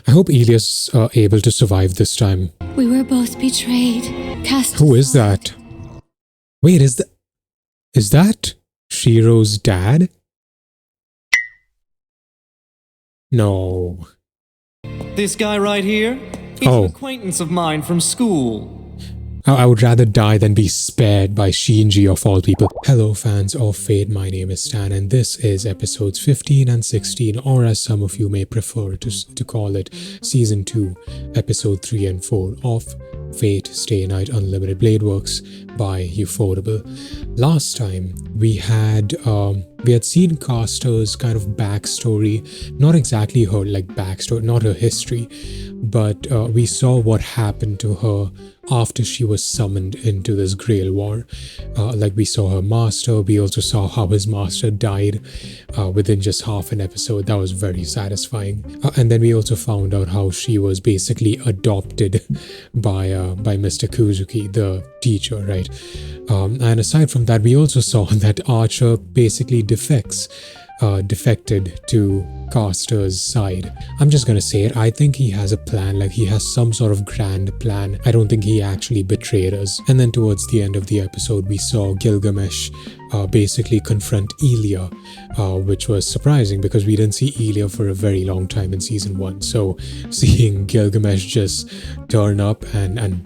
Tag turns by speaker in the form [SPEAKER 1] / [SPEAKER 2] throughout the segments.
[SPEAKER 1] I hope Illya's able to survive this time.
[SPEAKER 2] We were both betrayed, cast
[SPEAKER 1] Who is
[SPEAKER 2] aside.
[SPEAKER 1] that? Wait, is that Shiro's dad? No.
[SPEAKER 3] This guy right here? He's an acquaintance of mine from school.
[SPEAKER 1] I would rather die than be spared by Shinji of all people. Hello fans of Fate, my name is Stan and this is episodes 15 and 16, or as some of you may prefer to call it, season 2, episode 3 and 4 of Fate Stay Night Unlimited Blade Works by Ufotable. Last time we had seen Caster's kind of backstory, not exactly her like backstory, not her history, but we saw what happened to her after she was summoned into this Grail War. Like we saw her master, we also saw how his master died within just half an episode. That was very satisfying. And then we also found out how she was basically adopted by Mr. Kuzuki, the teacher, right? And aside from that, we also saw that Archer basically defected to Caster's side. I'm just gonna say it, I think he has a plan, like he has some sort of grand plan. I don't think he actually betrayed us. And then towards the end of the episode, we saw Gilgamesh basically confront Illya, which was surprising because we didn't see Illya for a very long time in season 1. So seeing Gilgamesh just turn up and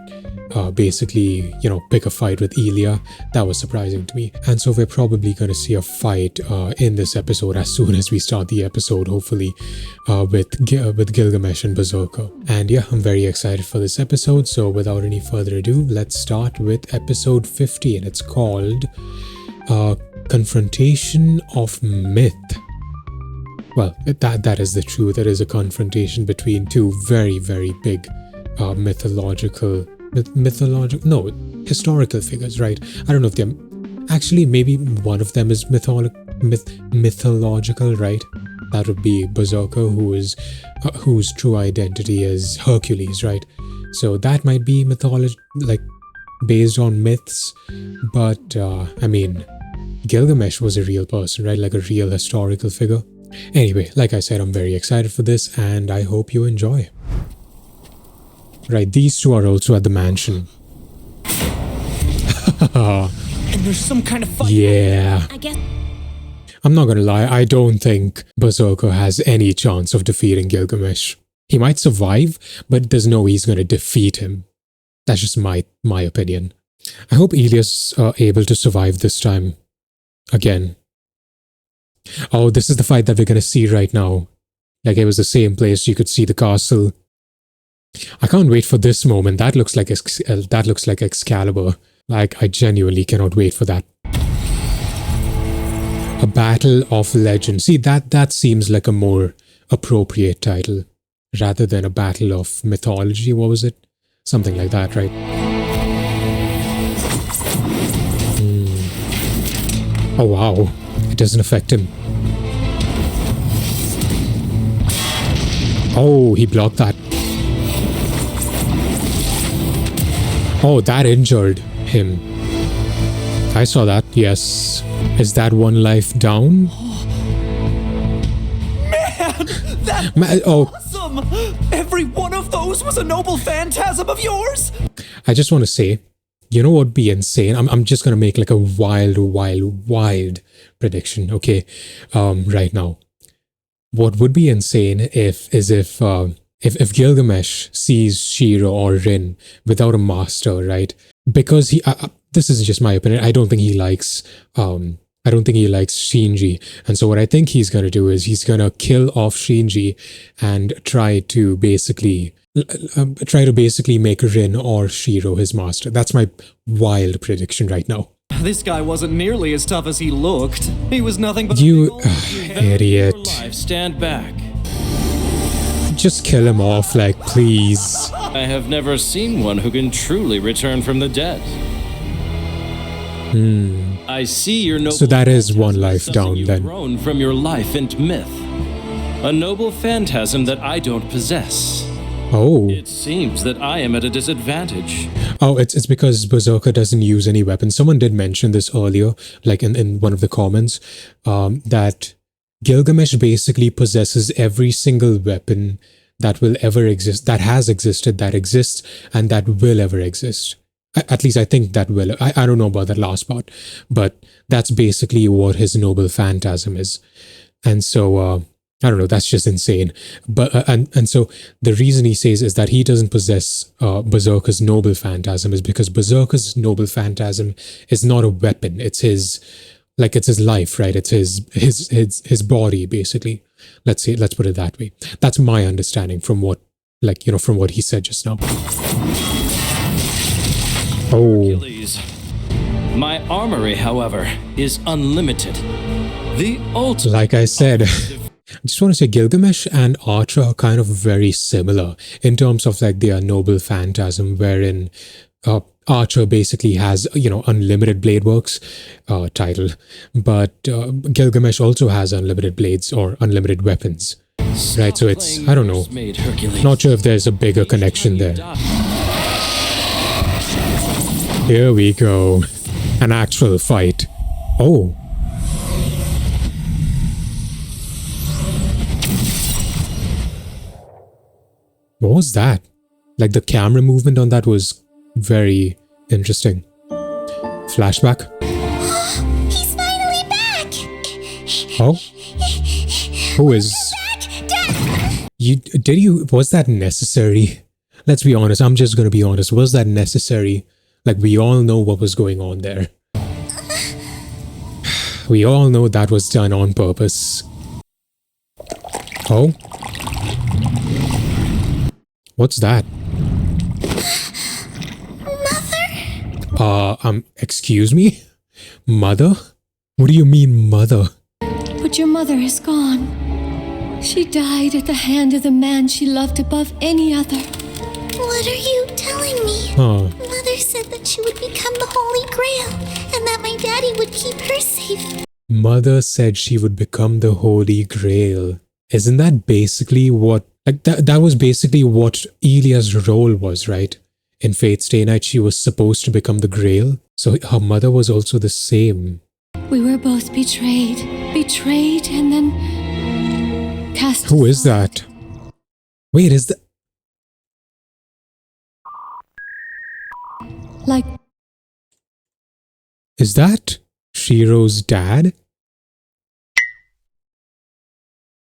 [SPEAKER 1] basically, you know, pick a fight with Illya, that was surprising to me. And so we're probably going to see a fight in this episode as soon as we start the episode, hopefully, with Gilgamesh and Berserker. And yeah, I'm very excited for this episode. So without any further ado, let's start with episode 15. It's called Confrontation of Myth. Well, that is the truth. It is a confrontation between two very, very big historical figures, right? I don't know if they're actually, maybe one of them is mythological, right? That would be Berserker, whose true identity is Hercules, right? So that might be mythology, like based on myths. But I mean, Gilgamesh was a real person, right? Like a real historical figure. Anyway, like I said, I'm very excited for this and I hope you enjoy. Right, these two are also at the mansion.
[SPEAKER 3] And there's some kind of fight.
[SPEAKER 1] Yeah.
[SPEAKER 2] I guess.
[SPEAKER 1] I'm not gonna lie, I don't think Berserker has any chance of defeating Gilgamesh. He might survive, but there's no way he's gonna defeat him. That's just my opinion. I hope Illya's able to survive this time. Again. Oh, this is the fight that we're gonna see right now. Like it was the same place, you could see the castle. I can't wait for this moment. That looks like Excalibur. Like, I genuinely cannot wait for that. A Battle of Legends. See, that seems like a more appropriate title rather than a Battle of Mythology. What was it? Something like that, right? Oh, wow. It doesn't affect him. Oh, he blocked that. Oh, that injured him. I saw that, yes. Is that one life down?
[SPEAKER 3] Man, that's awesome! Every one of those was a noble phantasm of yours!
[SPEAKER 1] I just want to say, you know what would be insane? I'm just going to make like a wild prediction, okay? Right now. What would be insane if Gilgamesh sees Shiro or Rin without a master, right? Because this is just my opinion. I don't think he likes Shinji, and so what I think he's gonna do is he's gonna kill off Shinji and try to basically make Rin or Shiro his master. That's my wild prediction right now.
[SPEAKER 3] This guy wasn't nearly as tough as he looked. He was nothing but
[SPEAKER 1] you idiot.
[SPEAKER 4] Stand back.
[SPEAKER 1] Just kill him off, like, please.
[SPEAKER 4] I have never seen one who can truly return from the dead. I see your noble.
[SPEAKER 1] So that is one life down then.
[SPEAKER 4] Grown from your life and myth. A noble phantasm that I don't possess.
[SPEAKER 1] Oh.
[SPEAKER 4] It seems that I am at a disadvantage.
[SPEAKER 1] Oh, it's because Berserker doesn't use any weapons. Someone did mention this earlier, like in one of the comments, that Gilgamesh basically possesses every single weapon that will ever exist, that has existed, that exists, and that will ever exist. At least I think that will. I don't know about that last part, but that's basically what his noble phantasm is. And so, I don't know, that's just insane. But and so the reason he says is that he doesn't possess Berserker's noble phantasm is because Berserker's noble phantasm is not a weapon. It's his, like, it's his life, right? It's his body, basically. Let's put it that way. That's my understanding from what, like, you know, from what he said just now. Oh.
[SPEAKER 4] Hercules. My armory, however, is unlimited. The ultimate.
[SPEAKER 1] Like I said, I just want to say Gilgamesh and Archer are kind of very similar in terms of like their noble phantasm, wherein Archer basically has, you know, unlimited blade works title, but Gilgamesh also has unlimited blades or unlimited weapons, right? So it's, I don't know, not sure if there's a bigger connection there. Here we go, an actual fight. Oh. What was that? Like the camera movement on that was very interesting. Flashback.
[SPEAKER 2] He's finally back!
[SPEAKER 1] Oh? Who is... Was that necessary? Let's be honest, I'm just gonna be honest. Was that necessary? Like, we all know what was going on there. We all know that was done on purpose. Oh? What's that? Mother? Excuse me? Mother? What do you mean, mother?
[SPEAKER 2] But your mother is gone. She died at the hand of the man she loved above any other. What are you telling me? Mother said that she would become the Holy Grail, and that my daddy would keep her safe.
[SPEAKER 1] Mother said she would become the Holy Grail. Isn't that basically what... Like, that was basically what Illya's role was, right? In Fate's Stay Night, she was supposed to become the Grail. So her mother was also the same.
[SPEAKER 2] We were both betrayed. Betrayed and then cast
[SPEAKER 1] Who is that? Wait, is that...
[SPEAKER 2] Like...
[SPEAKER 1] Is that Shiro's dad?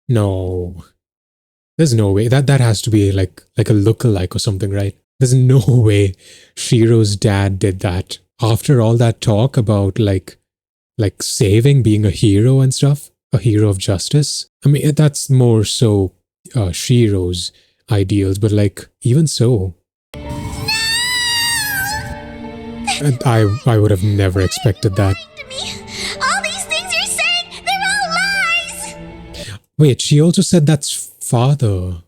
[SPEAKER 1] No. There's no way. That has to be like a lookalike or something, right? There's no way Shiro's dad did that. After all that talk about like saving, being a hero and stuff, a hero of justice. I mean, that's more so Shiro's ideals, but like, even so. And I would have never expected that.
[SPEAKER 2] All these things you're saying, they're all lies!
[SPEAKER 1] Wait, she also said that's father.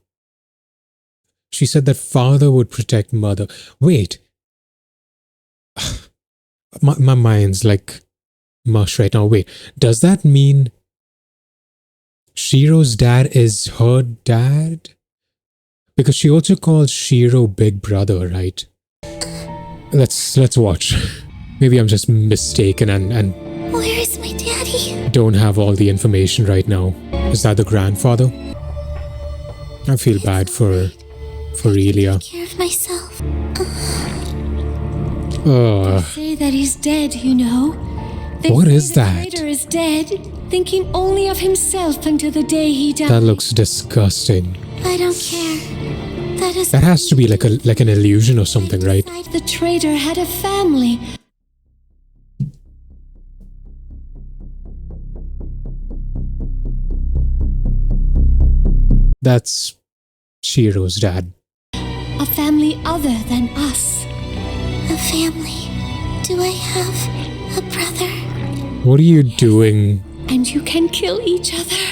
[SPEAKER 1] She said that father would protect mother. Wait. My mind's like mush right now. Wait, does that mean Shiro's dad is her dad? Because she also calls Shiro big brother, right? Let's watch. Maybe I'm just mistaken and
[SPEAKER 2] Where is my daddy?
[SPEAKER 1] don't have all the information right now. Is that the grandfather? I feel bad for Illya.
[SPEAKER 2] Take care of myself.
[SPEAKER 1] Ugh.
[SPEAKER 2] Say that he's dead, you know. They
[SPEAKER 1] What
[SPEAKER 2] say
[SPEAKER 1] is
[SPEAKER 2] the
[SPEAKER 1] that?
[SPEAKER 2] traitor is dead, thinking only of himself until the day he died.
[SPEAKER 1] That looks disgusting.
[SPEAKER 2] I don't care.
[SPEAKER 1] That has to be like an illusion or something, right?
[SPEAKER 2] The traitor had a family.
[SPEAKER 1] That's Shiro's dad.
[SPEAKER 2] A family other than us. A family. Do I have a brother?
[SPEAKER 1] What are you doing?
[SPEAKER 2] And you can kill each other.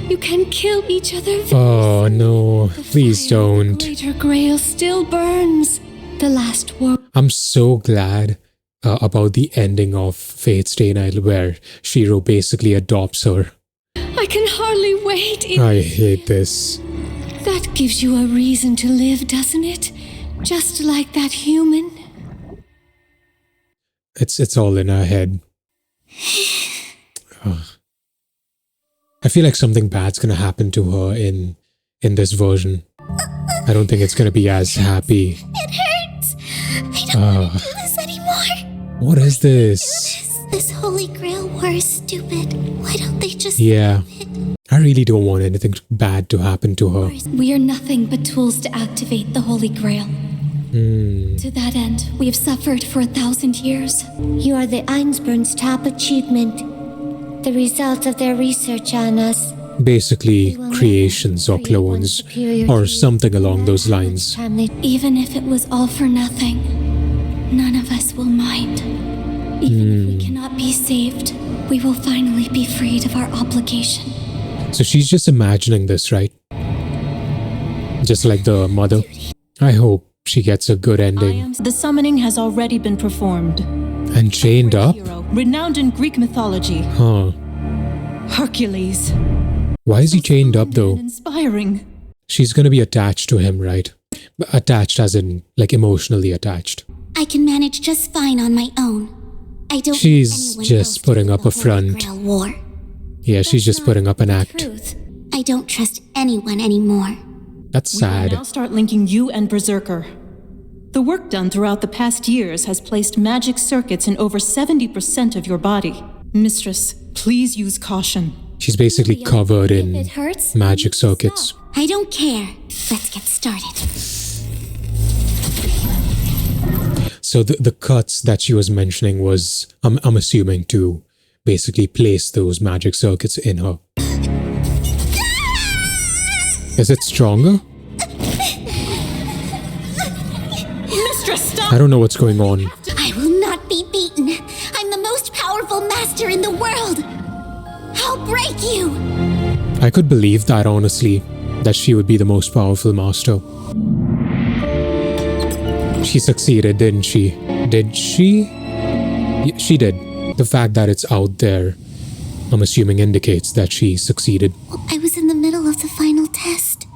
[SPEAKER 2] You can kill each other.
[SPEAKER 1] Oh no, please don't.
[SPEAKER 2] The greater grail still burns. The last war.
[SPEAKER 1] I'm so glad about the ending of Fate's Stay Night where Shiro basically adopts her.
[SPEAKER 2] I can hardly wait.
[SPEAKER 1] I hate this.
[SPEAKER 2] That gives you a reason to live, doesn't it? Just like that human.
[SPEAKER 1] It's all in her head. Ugh. I feel like something bad's gonna happen to her in this version. I don't think it's gonna be as happy.
[SPEAKER 2] It hurts. I don't want to do this anymore.
[SPEAKER 1] What is this?
[SPEAKER 2] This Holy Grail war is stupid. Why don't they just...
[SPEAKER 1] Yeah. I really don't want anything bad to happen to her.
[SPEAKER 2] We are nothing but tools to activate the Holy Grail. To that end, we have suffered for 1,000 years.
[SPEAKER 5] You are the Einsborn's top achievement. The result of their research on us.
[SPEAKER 1] Basically, creations or clones, or something along those lines.
[SPEAKER 2] Even if it was all for nothing, none of us will mind. Even if we cannot be saved, we will finally be freed of our obligation.
[SPEAKER 1] So she's just imagining this, right? Just like the mother. I hope she gets a good ending.
[SPEAKER 6] The summoning has already been performed.
[SPEAKER 1] And chained up?
[SPEAKER 6] Hero, renowned in Greek mythology.
[SPEAKER 1] Huh.
[SPEAKER 6] Hercules.
[SPEAKER 1] Why is he chained up though?
[SPEAKER 6] Inspiring.
[SPEAKER 1] She's gonna be attached to him, right? Attached as in, like, emotionally attached.
[SPEAKER 2] I can manage just fine on my own. I don't
[SPEAKER 1] She's just putting up a front.
[SPEAKER 2] War.
[SPEAKER 1] Yeah, she's just putting up an act.
[SPEAKER 2] Truth. I don't trust anyone anymore.
[SPEAKER 1] That's
[SPEAKER 6] We will
[SPEAKER 1] sad.
[SPEAKER 6] now start linking you and Berserker. The work done throughout the past years has placed magic circuits in over 70% of your body. Mistress, please use caution.
[SPEAKER 1] She's basically covered in
[SPEAKER 2] If it hurts,
[SPEAKER 1] magic circuits.
[SPEAKER 2] I don't care. Let's get started.
[SPEAKER 1] So the cuts that she was mentioning was, I'm assuming, to basically place those magic circuits in her. Is it stronger?
[SPEAKER 6] Mistress, stop!
[SPEAKER 1] I don't know what's going on.
[SPEAKER 2] I will not be beaten. I'm the most powerful master in the world. I'll break you.
[SPEAKER 1] I could believe that, honestly, that she would be the most powerful master. She succeeded, didn't she? Did she? Yeah, she did. The fact that it's out there, I'm assuming, indicates that she succeeded.
[SPEAKER 2] I was in the middle of the final test.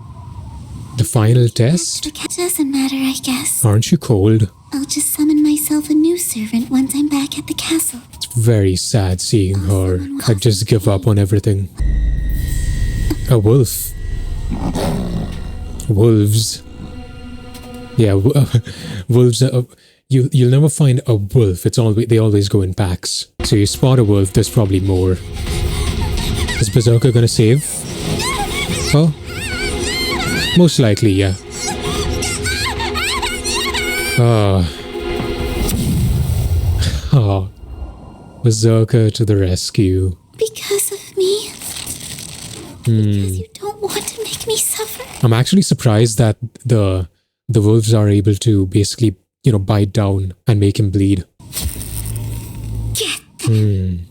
[SPEAKER 1] The final test?
[SPEAKER 2] It doesn't matter, I guess.
[SPEAKER 1] Aren't you cold?
[SPEAKER 2] I'll just summon myself a new servant once I'm back at the castle.
[SPEAKER 1] It's very sad seeing her. I just give up on everything. A wolf. Wolves. Yeah, wolves. You'll never find a wolf. It's always, they always go in packs. So you spot a wolf, there's probably more. Is Berserker gonna save? Oh, most likely, yeah. Oh, Berserker to the rescue.
[SPEAKER 2] Because of me? Because you don't want to make me suffer?
[SPEAKER 1] I'm actually surprised that the wolves are able to basically, you know, bite down and make him bleed.
[SPEAKER 2] Get them.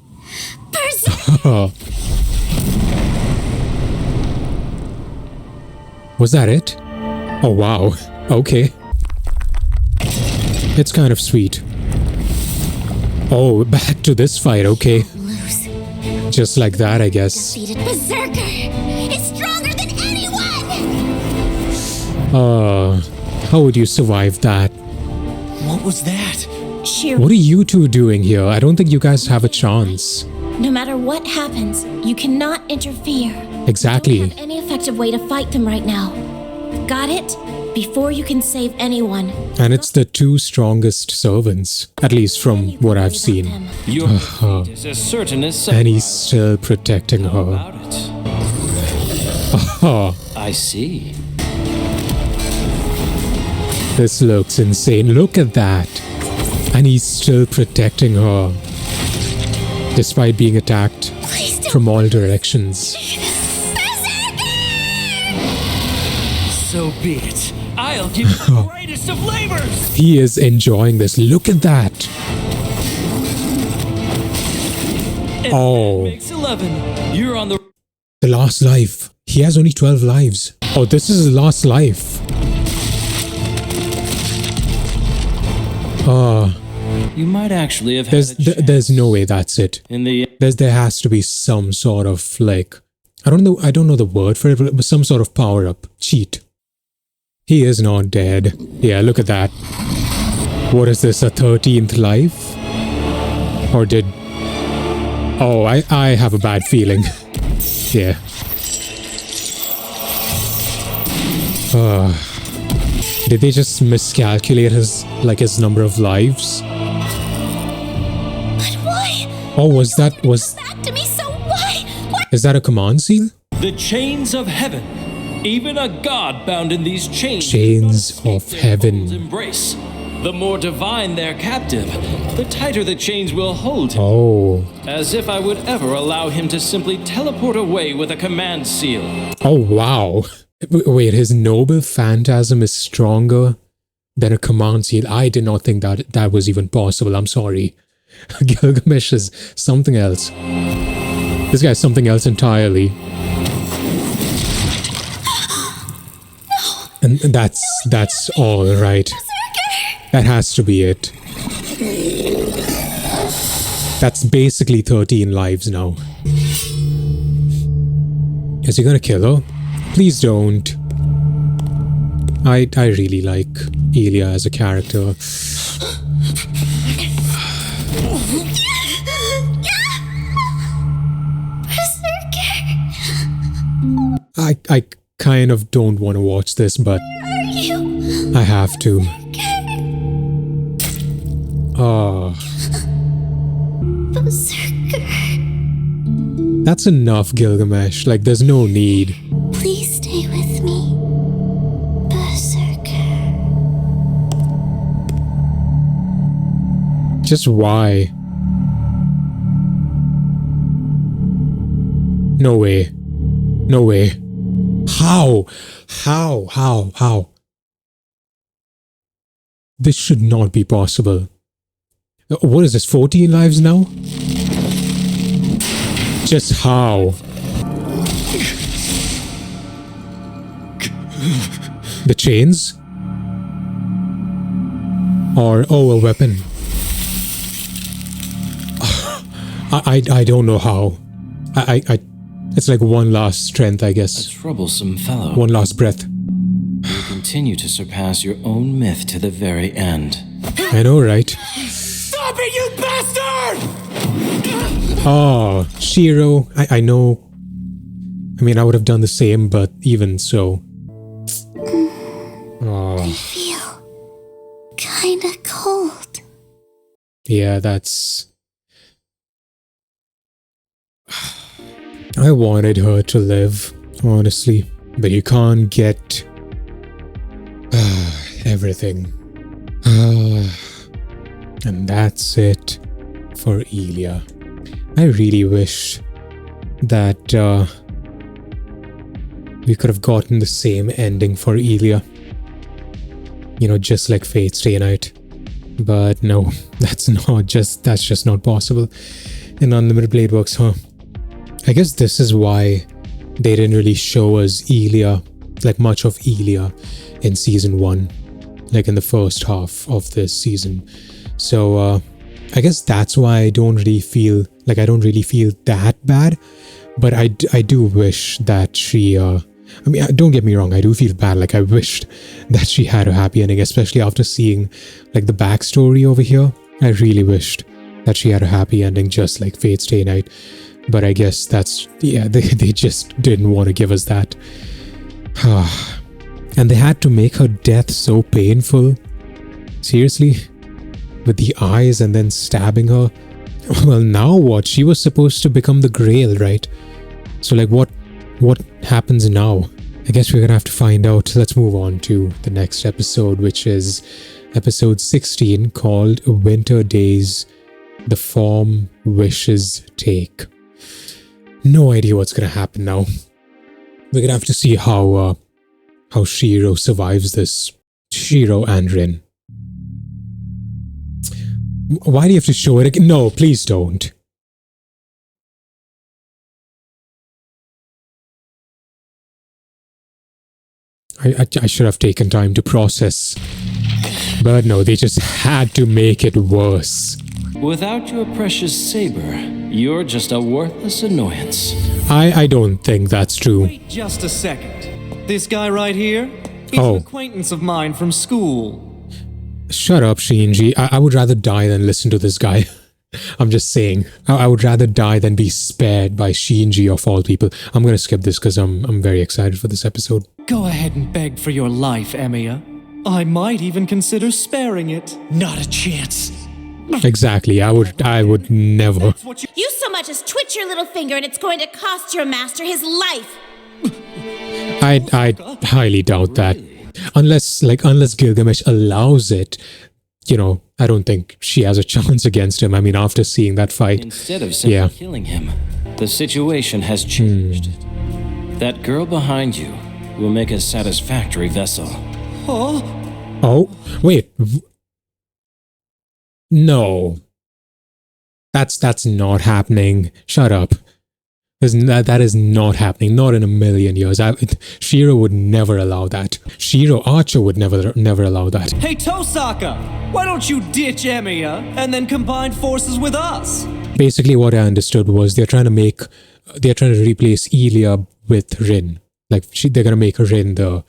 [SPEAKER 2] Berserk!
[SPEAKER 1] Was that it? Oh wow, okay. It's kind of sweet. Oh, back to this fight, okay.
[SPEAKER 2] Lose.
[SPEAKER 1] Just like that, I guess.
[SPEAKER 2] Defeated Berserker is stronger than anyone!
[SPEAKER 1] How would you survive that?
[SPEAKER 3] What was that?
[SPEAKER 5] Sheer.
[SPEAKER 1] What are you two doing here? I don't think you guys have a chance.
[SPEAKER 5] No matter what happens, you cannot interfere.
[SPEAKER 1] Exactly.
[SPEAKER 5] Don't have any effective way to fight them right now. Got it? Before you can save anyone.
[SPEAKER 1] And it's the two strongest servants, at least from what I've seen.
[SPEAKER 4] Your defeat is as certain as
[SPEAKER 1] And he's
[SPEAKER 4] sunrise.
[SPEAKER 1] still protecting
[SPEAKER 4] How
[SPEAKER 1] her.
[SPEAKER 4] about it?
[SPEAKER 1] Oh,
[SPEAKER 4] I see.
[SPEAKER 1] this looks insane. Look at that. And he's still protecting her. Despite being attacked from all directions.
[SPEAKER 3] So be it. I'll give you the greatest of labors!
[SPEAKER 1] He is enjoying this. Look at that.
[SPEAKER 3] And
[SPEAKER 1] Oh.
[SPEAKER 3] that makes 11. You're on the...
[SPEAKER 1] The last life. He has only 12 lives. Oh, this is his last life.
[SPEAKER 4] You might actually have had a chance.
[SPEAKER 1] There's no way that's it.
[SPEAKER 4] In the
[SPEAKER 1] There has to be some sort of, like, I don't know the word for it, but some sort of power up. Cheat. He is not dead. Yeah, look at that. What is this, a 13th life? Or did... Oh, I have a bad feeling. Yeah. Did they just miscalculate his number of lives?
[SPEAKER 2] But why?
[SPEAKER 1] Oh, was
[SPEAKER 2] Back to me, so why?
[SPEAKER 1] is that a command seal?
[SPEAKER 4] The chains of heaven. Even a god bound in these chains.
[SPEAKER 1] Chains of heaven.
[SPEAKER 4] Embrace. The more divine their captive, the tighter the chains will hold him.
[SPEAKER 1] Oh.
[SPEAKER 4] As if I would ever allow him to simply teleport away with a command seal.
[SPEAKER 1] Oh, wow. Wait, his noble phantasm is stronger than a command seal. I did not think that was even possible. I'm sorry. Gilgamesh is something else. This guy's something else entirely. And that's all right. That has to be it. That's basically 13 lives now. Is he gonna kill her? Please don't. I really like Illya as a character. I kind of don't want to watch this, but I have to. Oh.
[SPEAKER 2] Berserker.
[SPEAKER 1] That's enough, Gilgamesh. Like, there's no need.
[SPEAKER 2] Please stay with me, Berserker.
[SPEAKER 1] Just why? No way. No way. How? How? This should not be possible. What is this, 14 lives now? Just how? The chains? Or, oh, a weapon. I don't know how. It's like one last strength, I guess.
[SPEAKER 4] A troublesome fellow.
[SPEAKER 1] One last breath.
[SPEAKER 4] You continue to surpass your own myth to the very end.
[SPEAKER 1] I know, right?
[SPEAKER 3] Stop it, you bastard!
[SPEAKER 1] Oh, Shiro, I know. I mean, I would have done the same, but even so. Oh.
[SPEAKER 2] Feel kinda cold.
[SPEAKER 1] Yeah, that's... I wanted her to live, honestly. But you can't get... everything. And that's it for Illya. I really wish that we could have gotten the same ending for Illya. You know, just like Fate's Stay Night. But no, that's just not possible in Unlimited Blade Works, huh? I guess this is why they didn't really show us Illya, like much of Illya in season 1, like in the first half of this season. So I guess that's why I don't really feel that bad, but I do wish that she I mean, don't get me wrong, I do feel bad. Like, I wished that she had a happy ending, especially after seeing like the backstory over here. I really wished that she had a happy ending, just like Fate's Stay Night. But I guess that's, yeah, they just didn't want to give us that. And they had to make her death so painful. Seriously? With the eyes and then stabbing her? Well, now what? She was supposed to become the Grail, right? So like, what happens now? I guess we're gonna have to find out. Let's move on to the next episode, which is episode 16, called Winter Days, The Form Wishes Take. No idea what's gonna happen now. We're gonna have to see how Shiro survives this. Shiro and Rin. Why do you have to show it again? No, please don't. I should have taken time to process. But no, they just had to make it worse.
[SPEAKER 4] Without your precious saber, you're just a worthless annoyance.
[SPEAKER 1] I don't think that's true.
[SPEAKER 3] Wait just a second. This guy right here? He's
[SPEAKER 1] Oh.
[SPEAKER 3] an acquaintance of mine from school.
[SPEAKER 1] Shut up, Shinji. I would rather die than listen to this guy. I'm just saying, I would rather die than be spared by Shinji of all people. I'm gonna skip this because I'm very excited for this episode.
[SPEAKER 3] Go ahead and beg for your life, Emiya. I might even consider sparing it. Not a chance.
[SPEAKER 1] Exactly, I would never.
[SPEAKER 2] You so much as twitch your little finger and it's going to cost your master his life.
[SPEAKER 1] I highly doubt that. Unless Gilgamesh allows it, you know, I don't think she has a chance against him. I mean, after seeing that fight.
[SPEAKER 4] Instead of simply killing him, the situation has changed. That girl behind you will make a satisfactory vessel.
[SPEAKER 1] Oh, wait. No. That's not happening. Shut up. That is not happening. Not in a million years. Shiro would never allow that. Shiro Archer would never allow that.
[SPEAKER 3] Hey, Tosaka! Why don't you ditch Emiya and then combine forces with us?
[SPEAKER 1] Basically, what I understood was they're trying to replace Illya with Rin. Like they're gonna make Rin the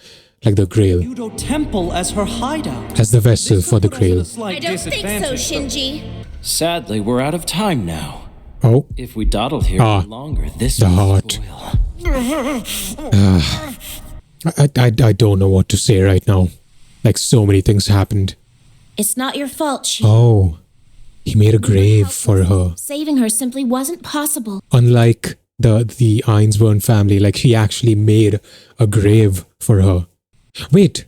[SPEAKER 1] Grail.
[SPEAKER 3] Yudo Temple as her hideout.
[SPEAKER 1] As the vessel for the Grail.
[SPEAKER 2] I don't think so, Shinji.
[SPEAKER 4] Sadly, we're out of time now.
[SPEAKER 1] Oh.
[SPEAKER 4] If we dawdle here any longer, this
[SPEAKER 1] the
[SPEAKER 4] will
[SPEAKER 1] heart.
[SPEAKER 4] spoil.
[SPEAKER 1] I don't know what to say right now. Like, so many things happened.
[SPEAKER 2] It's not your fault, Shinji.
[SPEAKER 1] Oh. He made a grave for her.
[SPEAKER 2] Saving her simply wasn't possible.
[SPEAKER 1] Unlike the Ainsburn family, like he actually made a grave for her. Wait.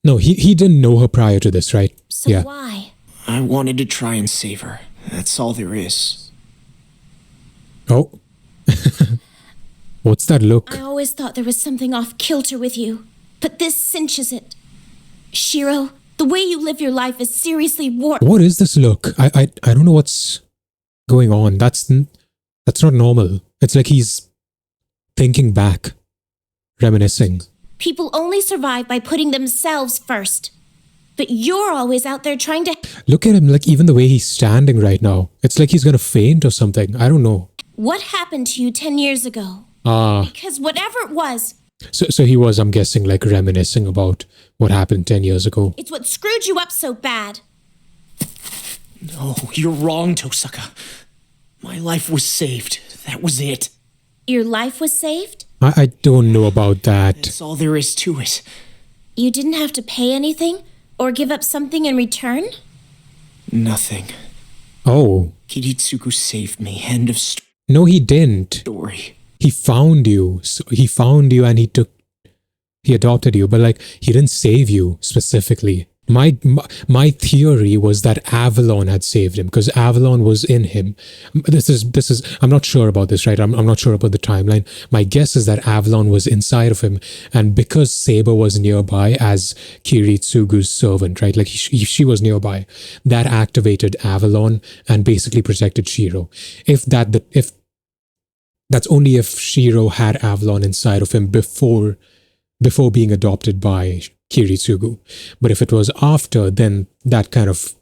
[SPEAKER 1] No, he didn't know her prior to this, right?
[SPEAKER 2] So why?
[SPEAKER 7] I wanted to try and save her. That's all there is.
[SPEAKER 1] Oh. What's that look?
[SPEAKER 2] I always thought there was something off kilter with you, but this cinches it. Shiro, the way you live your life is seriously warped.
[SPEAKER 1] What is this look? I don't know what's going on. That's not normal. It's like he's thinking back, reminiscing.
[SPEAKER 2] People only survive by putting themselves first. But you're always out there trying to...
[SPEAKER 1] Look at him, like even the way he's standing right now. It's like he's gonna faint or something. I don't know.
[SPEAKER 2] What happened to you 10 years ago? Because whatever it was...
[SPEAKER 1] So he was, I'm guessing, like reminiscing about what happened 10 years ago.
[SPEAKER 2] It's what screwed you up so bad.
[SPEAKER 7] No, you're wrong, Tosaka. My life was saved. That was it.
[SPEAKER 2] Your life was saved?
[SPEAKER 1] I don't know about that.
[SPEAKER 7] That's all there is to it.
[SPEAKER 2] You didn't have to pay anything? Or give up something in return?
[SPEAKER 7] Nothing.
[SPEAKER 1] Oh.
[SPEAKER 7] Kiritsugu saved me. End of story.
[SPEAKER 1] No, he didn't. He found you. So he found you and he adopted you, but like he didn't save you specifically. My theory was that Avalon had saved him because Avalon was in him. This is I'm not sure about this, right? I'm not sure about the timeline. My guess is that Avalon was inside of him, and because Saber was nearby as Kiritsugu's servant, right? Like she was nearby, that activated Avalon and basically protected Shiro. If that's only if Shiro had Avalon inside of him before being adopted by Kiritsugu. But if it was after, then that kind of,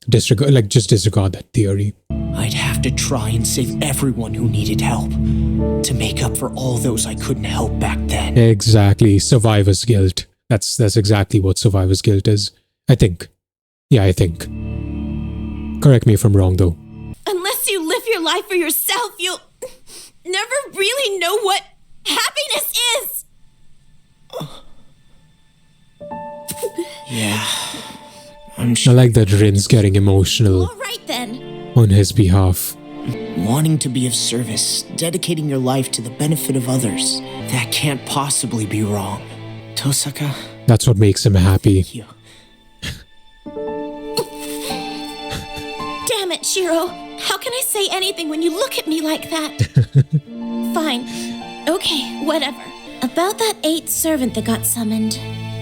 [SPEAKER 1] disregard that theory.
[SPEAKER 7] I'd have to try and save everyone who needed help to make up for all those I couldn't help back then.
[SPEAKER 1] Exactly. Survivor's guilt. That's exactly what survivor's guilt is. I think. Yeah, I think. Correct me if I'm wrong, though.
[SPEAKER 2] Unless you live your life for yourself, you'll never really know what happiness is.
[SPEAKER 7] Yeah, I'm sure.
[SPEAKER 1] I like that Rin's getting emotional.
[SPEAKER 2] All right then.
[SPEAKER 1] On his behalf.
[SPEAKER 7] Wanting to be of service, dedicating your life to the benefit of others, that can't possibly be wrong. Tosaka?
[SPEAKER 1] That's what makes him happy.
[SPEAKER 7] Thank you.
[SPEAKER 2] Damn it, Shiro. How can I say anything when you look at me like that? Fine. Okay, whatever. About that 8th servant that got summoned.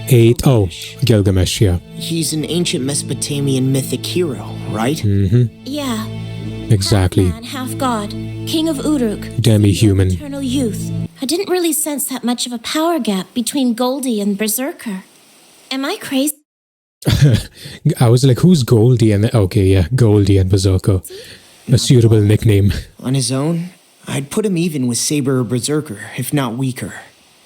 [SPEAKER 1] 8? Oh, Gilgamesh, yeah.
[SPEAKER 7] He's an ancient Mesopotamian mythic hero, right?
[SPEAKER 1] Mm-hmm.
[SPEAKER 2] Yeah.
[SPEAKER 1] Exactly.
[SPEAKER 2] Half man, half god. King of Uruk.
[SPEAKER 1] Demi-human.
[SPEAKER 2] Eternal youth. I didn't really sense that much of a power gap between Goldie and Berserker. Am I crazy?
[SPEAKER 1] I was like, who's Goldie? And okay, yeah, Goldie and Berserker. A suitable nickname.
[SPEAKER 7] On his own, I'd put him even with Saber or Berserker, if not weaker.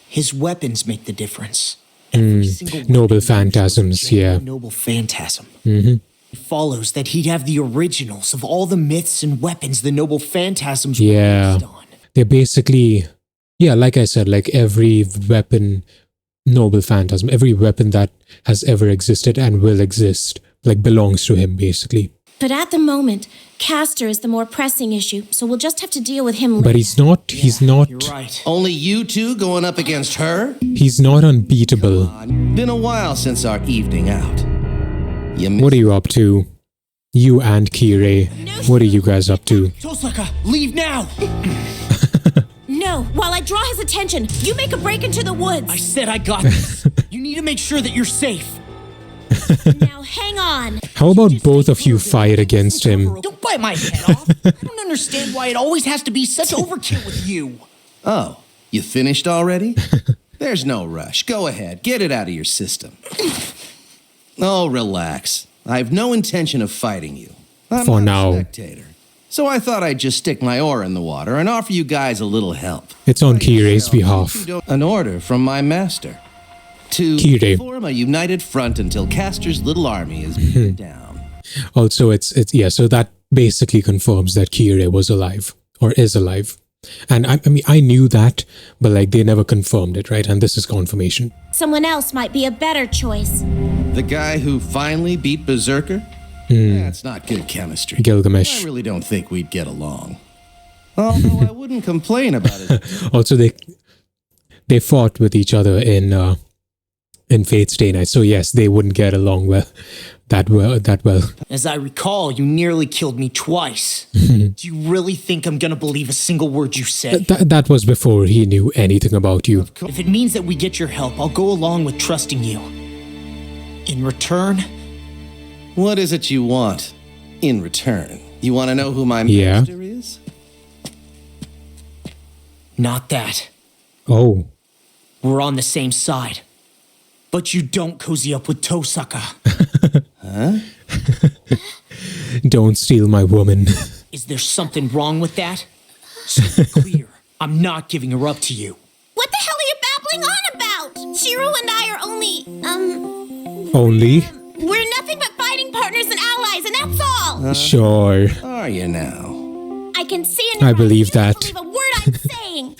[SPEAKER 7] His weapons make the difference. Every single weapon
[SPEAKER 1] Noble
[SPEAKER 7] used was
[SPEAKER 1] phantasms,
[SPEAKER 7] genuine
[SPEAKER 1] yeah.
[SPEAKER 7] Noble phantasm. It follows that he'd have the originals of all the myths and weapons the noble phantasms were
[SPEAKER 1] Yeah.
[SPEAKER 7] based on.
[SPEAKER 1] They're basically, yeah, like I said, like every weapon, noble phantasm, every weapon that has ever existed and will exist, like belongs to him, basically.
[SPEAKER 2] But at the moment, Castor is the more pressing issue, so we'll just have to deal with him later.
[SPEAKER 1] But he's not
[SPEAKER 7] You're right.
[SPEAKER 8] Only you two going up against her?
[SPEAKER 1] he's not unbeatable.
[SPEAKER 8] Been a while since our evening out. You
[SPEAKER 1] What are you up to? You and Kirei, what are you guys up to?
[SPEAKER 7] Tosaka, leave now!
[SPEAKER 2] No, while I draw his attention, you make a break into the woods.
[SPEAKER 7] I said I got this. You need to make sure that you're safe.
[SPEAKER 2] Now hang on.
[SPEAKER 1] How about both of you fight against him?
[SPEAKER 7] Don't bite my head off. I don't understand why it always has to be such overkill with you.
[SPEAKER 8] Oh, you finished already? There's no rush. Go ahead, get it out of your system. Oh, relax. I have no intention of fighting you. I'm
[SPEAKER 1] For
[SPEAKER 8] not
[SPEAKER 1] now.
[SPEAKER 8] a spectator. So I thought I'd just stick my oar in the water and offer you guys a little help.
[SPEAKER 1] It's on Kirei's behalf.
[SPEAKER 8] An order from my master. To
[SPEAKER 1] Kirei.
[SPEAKER 8] form a united front until Castor's little army is beaten down.
[SPEAKER 1] Also, it's yeah, so that basically confirms that Kirei was alive, or is alive. And I mean, I knew that, but like they never confirmed it, right? And this is confirmation.
[SPEAKER 2] Someone else might be a better choice.
[SPEAKER 8] The guy who finally beat Berserker? That's not good chemistry.
[SPEAKER 1] Gilgamesh.
[SPEAKER 8] I really don't think we'd get along. Although I wouldn't complain about it.
[SPEAKER 1] Also, they fought with each other in Fate's Day Night, so yes, they wouldn't get along that well.
[SPEAKER 7] As I recall, you nearly killed me twice. Do you really think I'm gonna believe a single word you said?
[SPEAKER 1] That was before he knew anything about you.
[SPEAKER 7] If it means that we get your help, I'll go along with trusting you. In return,
[SPEAKER 8] What is it you want in return? You want to know who my
[SPEAKER 1] Yeah.
[SPEAKER 8] master is?
[SPEAKER 7] not that.
[SPEAKER 1] Oh,
[SPEAKER 7] We're on the same side. But you don't cozy up with Tosaka.
[SPEAKER 1] don't steal my woman.
[SPEAKER 7] Is there something wrong with that? So it's clear, I'm not giving her up to you.
[SPEAKER 2] What the hell are you babbling on about? Shiro and I are
[SPEAKER 1] Only?
[SPEAKER 2] we're nothing but fighting partners and allies, and that's all.
[SPEAKER 1] Sure.
[SPEAKER 8] Are you now?
[SPEAKER 2] I can see in your
[SPEAKER 1] I
[SPEAKER 2] eyes
[SPEAKER 1] believe
[SPEAKER 2] you don't
[SPEAKER 1] that.
[SPEAKER 2] believe a word I'm saying.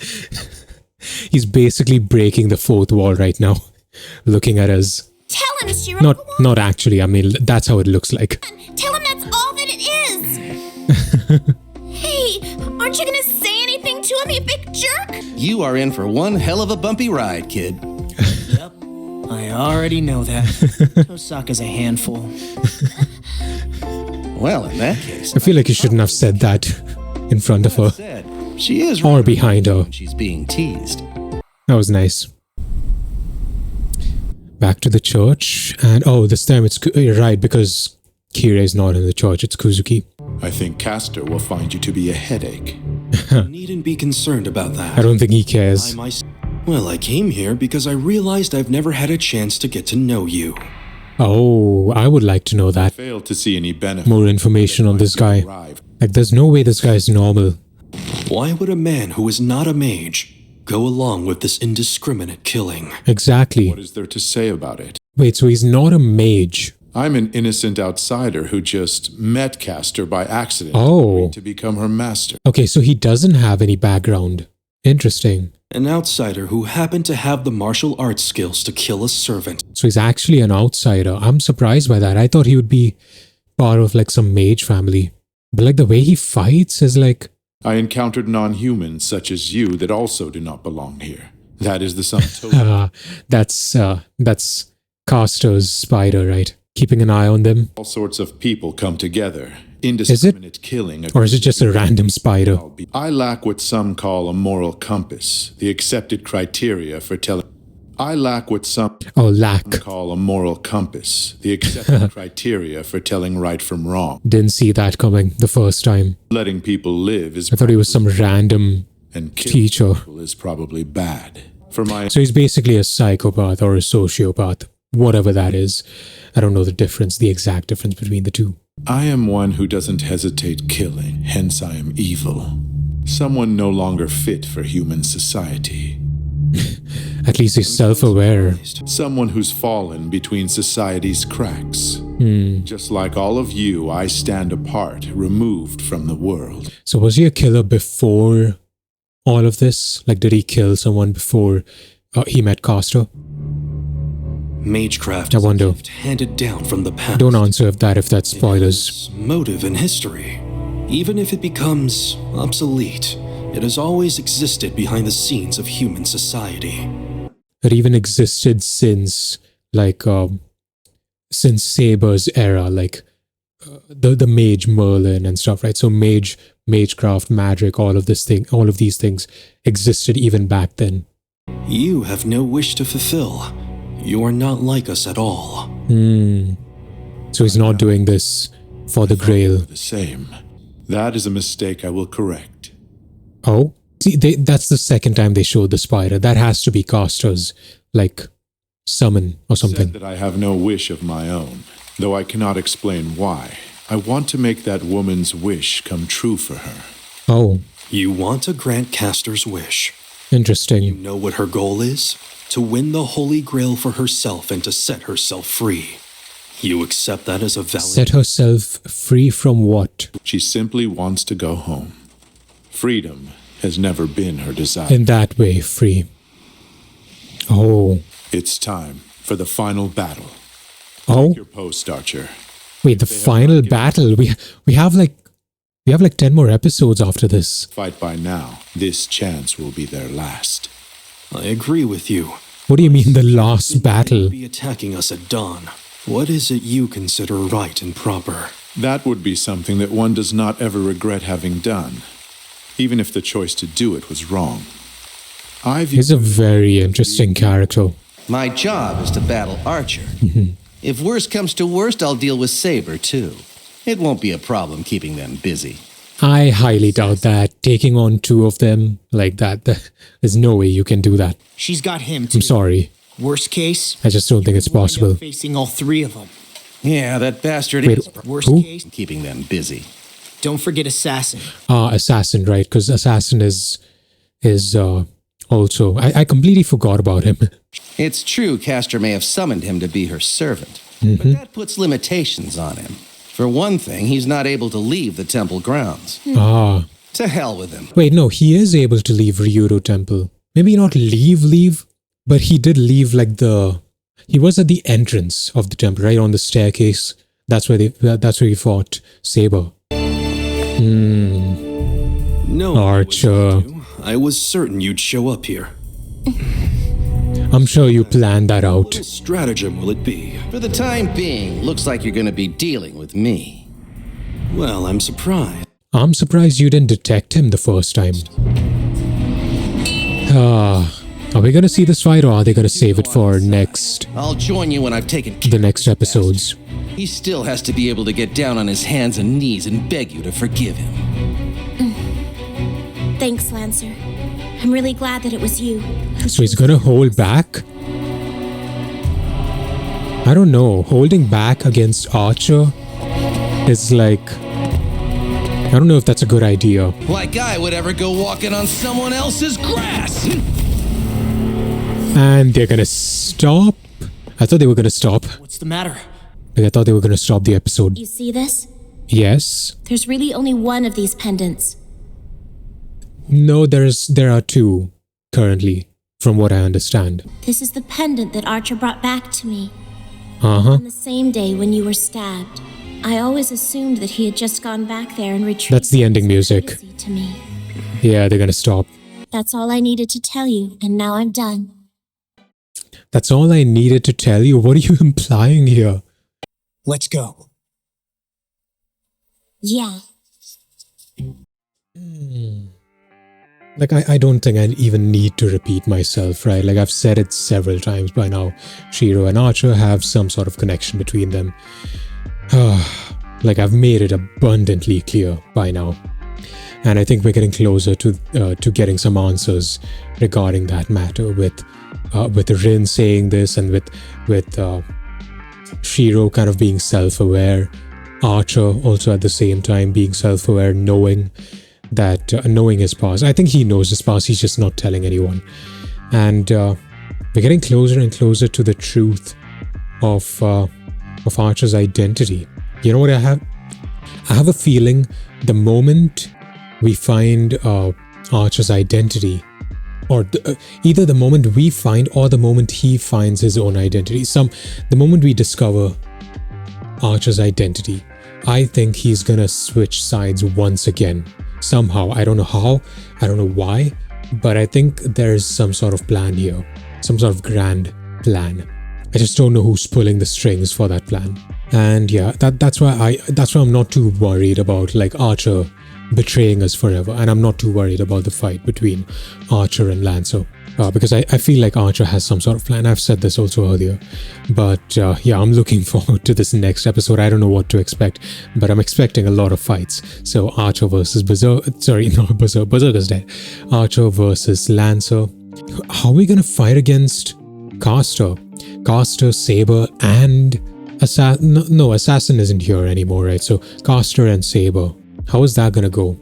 [SPEAKER 1] He's basically breaking the fourth wall right now, looking at us.
[SPEAKER 2] Tell him, Shiro.
[SPEAKER 1] Not,
[SPEAKER 2] Go on.
[SPEAKER 1] not actually. I mean, that's how it looks like.
[SPEAKER 2] Tell him that's all that it is. Hey, aren't you gonna say anything to him, you big jerk?
[SPEAKER 8] You are in for one hell of a bumpy ride, kid.
[SPEAKER 7] Yep, I already know that. Tosaka's a handful.
[SPEAKER 8] Well, in that case,
[SPEAKER 1] I feel like you shouldn't have said that in front of her
[SPEAKER 8] said, she is
[SPEAKER 1] or
[SPEAKER 8] right
[SPEAKER 1] behind her.
[SPEAKER 8] when she's being teased.
[SPEAKER 1] That was nice. Back to the church, and oh, this time it's right because Kirei's not in the church. It's Kuzuki.
[SPEAKER 9] I think Castor will find you to be a headache. You needn't be concerned about that.
[SPEAKER 1] I don't think he cares.
[SPEAKER 9] Well, I came here because I realized I've never had a chance to get to know you.
[SPEAKER 1] Oh, I would like to know that.
[SPEAKER 9] Failed to see any benefit.
[SPEAKER 1] More information on this guy.
[SPEAKER 9] Arrived.
[SPEAKER 1] Like, there's no way this guy is normal.
[SPEAKER 9] Why would a man who is not a mage go along with this indiscriminate killing?
[SPEAKER 1] Exactly.
[SPEAKER 9] What is there to say about it?
[SPEAKER 1] Wait, so he's not a mage.
[SPEAKER 9] I'm an innocent outsider who just met Castor by accident.
[SPEAKER 1] Oh.
[SPEAKER 9] Agreed to become her master.
[SPEAKER 1] Okay, so he doesn't have any background. Interesting.
[SPEAKER 9] An outsider who happened to have the martial arts skills to kill a servant.
[SPEAKER 1] So he's actually an outsider. I'm surprised by that. I thought he would be part of like some mage family. But like the way he fights is like...
[SPEAKER 9] I encountered non-humans such as you that also do not belong here. That is the sum total.
[SPEAKER 1] that's Castor's spider, right? Keeping an eye on them.
[SPEAKER 9] All sorts of people come together. Indiscriminate killing.
[SPEAKER 1] Or is it just a random spider?
[SPEAKER 9] I lack what some call a moral compass, the accepted criteria for telling. I lack what some
[SPEAKER 1] Oh, lack.
[SPEAKER 9] call a moral compass, the accepted criteria for telling right from wrong.
[SPEAKER 1] Didn't see that coming the first time.
[SPEAKER 9] Letting people live is
[SPEAKER 1] I thought he was some random
[SPEAKER 9] and killing
[SPEAKER 1] teacher.
[SPEAKER 9] people is probably bad. For my
[SPEAKER 1] So he's basically a psychopath or a sociopath, whatever that is. I don't know the difference, the exact difference between the two.
[SPEAKER 9] I am one who doesn't hesitate killing, hence I am evil. Someone no longer fit for human society.
[SPEAKER 1] At least he's self-aware.
[SPEAKER 9] Someone who's fallen between society's cracks. Just like all of you, I stand apart, removed from the world.
[SPEAKER 1] So was he a killer before all of this? Like, did he kill someone before he met Castor?
[SPEAKER 3] Magecraft
[SPEAKER 1] I
[SPEAKER 3] is a
[SPEAKER 1] wonder.
[SPEAKER 3] gift handed down from the past.
[SPEAKER 1] Don't answer if that's spoilers.
[SPEAKER 3] Its motive in history. Even if it becomes obsolete, it has always existed behind the scenes of human society.
[SPEAKER 1] It even existed since, like, since Saber's era, like the mage Merlin and stuff, right? So magecraft, magic, all of these things existed even back then.
[SPEAKER 3] You have no wish to fulfill. You are not like us at all.
[SPEAKER 1] So he's not doing this for the Grail.
[SPEAKER 9] The same. That is a mistake I will correct.
[SPEAKER 1] Oh, see, that's the second time they showed the spider. That has to be Castor's, like, summon or something.
[SPEAKER 9] Said that I have no wish of my own, though I cannot explain why. I want to make that woman's wish come true for her.
[SPEAKER 1] Oh,
[SPEAKER 3] You want to grant Castor's wish.
[SPEAKER 1] interesting.
[SPEAKER 3] You know what her goal is? To win the Holy Grail for herself and to set herself free. You accept that as a valid...
[SPEAKER 1] Set herself free from what?
[SPEAKER 9] She simply wants to go home. Freedom has never been her desire.
[SPEAKER 1] In that way, free. Oh.
[SPEAKER 9] It's time for the final battle.
[SPEAKER 1] Oh?
[SPEAKER 9] Your post, Archer.
[SPEAKER 1] Wait, the final battle? We have like 10 more episodes after this.
[SPEAKER 9] Fight by now. This chance will be their last.
[SPEAKER 3] I agree with you.
[SPEAKER 1] What do you mean the last battle?
[SPEAKER 3] Be attacking us at dawn. What is it you consider right and proper?
[SPEAKER 9] That would be something that one does not ever regret having done, even if the choice to do it was wrong.
[SPEAKER 1] He's a very interesting character.
[SPEAKER 8] My job is to battle Archer. If worst comes to worst, I'll deal with Saber, too. It won't be a problem keeping them busy.
[SPEAKER 1] I highly doubt that. Taking on two of them like that, there's no way you can do that.
[SPEAKER 7] She's got him too.
[SPEAKER 1] I'm sorry.
[SPEAKER 7] Worst case,
[SPEAKER 1] I just don't think it's
[SPEAKER 7] you wind up
[SPEAKER 1] possible.
[SPEAKER 7] facing all three of them.
[SPEAKER 8] Yeah, that bastard
[SPEAKER 1] Wait,
[SPEAKER 8] is
[SPEAKER 7] Worst
[SPEAKER 1] who?
[SPEAKER 7] case,
[SPEAKER 8] keeping them busy.
[SPEAKER 7] don't forget Assassin.
[SPEAKER 1] Assassin, right? Because Assassin is also... I completely forgot about him.
[SPEAKER 8] It's true Castor may have summoned him to be her servant, but that puts limitations on him. For one thing, he's not able to leave the temple grounds. To hell with him.
[SPEAKER 1] Wait, no, he is able to leave Ryudo Temple. Maybe not leave, but he did leave like he was at the entrance of the temple, right on the staircase. That's where he fought Saber.
[SPEAKER 3] No,
[SPEAKER 1] Archer.
[SPEAKER 3] I was certain you'd show up here.
[SPEAKER 1] I'm sure you planned that out.
[SPEAKER 3] What stratagem will it be?
[SPEAKER 8] For the time being, looks like you're going to be dealing with me.
[SPEAKER 3] Well, I'm surprised.
[SPEAKER 1] I'm surprised you didn't detect him the first time. Are we gonna see this fight, or are they gonna save it for next?
[SPEAKER 8] I'll join you when I've taken care
[SPEAKER 1] The
[SPEAKER 8] of
[SPEAKER 1] next
[SPEAKER 8] this
[SPEAKER 1] episodes.
[SPEAKER 8] bastard. He still has to be able to get down on his hands and knees and beg you to forgive him.
[SPEAKER 5] Thanks, Lancer. I'm really glad that it was you.
[SPEAKER 1] So he's gonna hold back? I don't know. Holding back against Archer is like... I don't know if that's a good idea.
[SPEAKER 8] Like I would ever go walking on someone else's grass!
[SPEAKER 1] And they're gonna stop? I thought they were gonna stop.
[SPEAKER 7] What's the matter?
[SPEAKER 1] Like, I thought they were gonna stop the episode.
[SPEAKER 5] You see this?
[SPEAKER 1] Yes?
[SPEAKER 5] There's really only one of these pendants.
[SPEAKER 1] No, there are two currently, from what I understand.
[SPEAKER 5] This is the pendant that Archer brought back to me
[SPEAKER 1] Uh-huh.
[SPEAKER 5] on the same day when you were stabbed. I always assumed that he had just gone back there and retrieved
[SPEAKER 1] That's the ending music.
[SPEAKER 5] legacy to me.
[SPEAKER 1] Yeah, they're gonna stop.
[SPEAKER 5] That's all I needed to tell you, and now I'm done.
[SPEAKER 1] That's all I needed to tell you. What are you implying here?
[SPEAKER 7] Let's go.
[SPEAKER 5] Yeah.
[SPEAKER 1] Like, I don't think I even need to repeat myself, right? Like, I've said it several times by now. Shiro and Archer have some sort of connection between them. Like, I've made it abundantly clear by now. And I think we're getting closer to getting some answers regarding that matter with Rin saying this, and with Shiro kind of being self-aware. Archer also at the same time being self-aware, knowing his past. I think he knows his past, he's just not telling anyone. And We're getting closer and closer to the truth of Archer's identity. You know what I have? I have a feeling the moment we find Archer's identity, or either the moment we find or the moment he finds his own identity, the moment we discover Archer's identity, I think he's gonna switch sides once again. Somehow. I don't know how, I don't know why, but I think there's some sort of plan here. Some sort of grand plan. I just don't know who's pulling the strings for that plan. And yeah, that's why I'm not too worried about like Archer betraying us forever, and I'm not too worried about the fight between Archer and Lancer, because I feel like Archer has some sort of plan. I've said this also earlier, but yeah, I'm looking forward to this next episode. I don't know what to expect, but I'm expecting a lot of fights. So Archer versus Berserker's dead. Archer versus Lancer. How are we gonna fight against Caster, Saber, and Assassin? No, Assassin isn't here anymore, right? So Caster and Saber. How is that gonna go?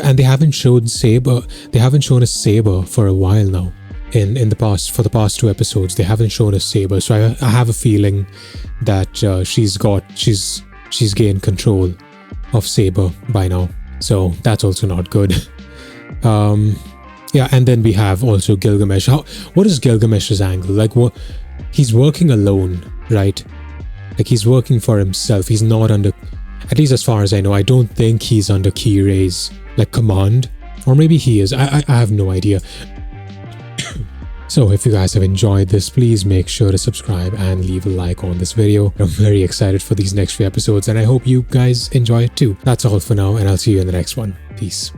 [SPEAKER 1] And they haven't shown Saber. They haven't shown us Saber for a while now. In the past, for the past 2 episodes, they haven't shown us Saber. So I have a feeling that she's gained control of Saber by now. So that's also not good. Yeah, and then we have also Gilgamesh. What is Gilgamesh's angle? Like, what? He's working alone, right? Like, he's working for himself. He's not under, at least as far as I know, I don't think he's under Kirei's like command, or maybe he is. I have no idea. So if you guys have enjoyed this, please make sure to subscribe and leave a like on this video. I'm very excited for these next few episodes, and I hope you guys enjoy it too. That's all for now, and I'll see you in the next one. Peace.